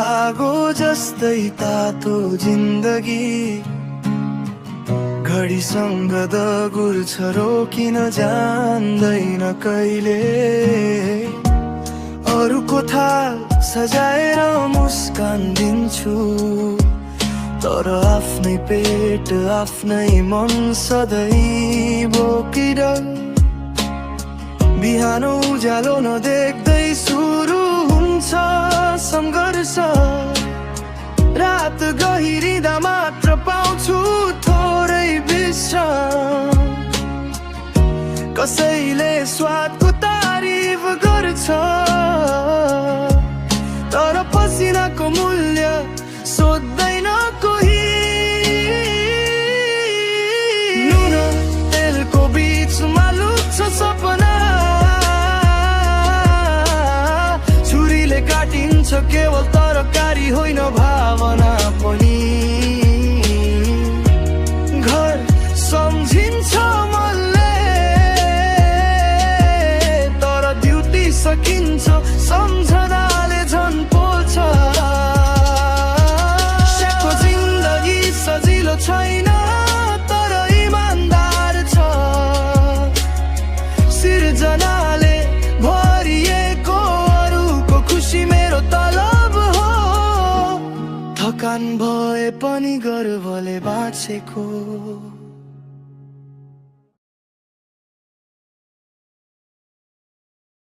आगो जस्तै तातो जिन्दगी घडीसँग दगुर छ रोकिन जान्दैन कहिले। अरूको थाल सजाएर मुस्कान दिन्छु, तर आफ्नै पेट आफ्नै मन सधैँ बोकेर। बिहान उज्यालो नदेख्दै सुरु हुन्छ सङ्घर्ष, रात गहिरिँदा मात्र पाउँछु थोरै विश्राम। कसैले स्वादको तारिफ गर्छ, तर पसिनाको मूल्य सोध्दैन कोही। नुन तेलको बीचमा लुक्छ सपना, छुरीले काटिन्छ केवल तरकारी होइन भावना पनि। घर सम्झिन्छ मनले, तर ड्युटी सकिन्छ सम्झनाले झन् पोल्छ। सेको जिन्दगी सजिलो छैन, तर इमानदार छ। सिर्जनाले भरिएको अरूको खुसी मेरो तलब हो। थकान भए पनि गर्वले बाँचेको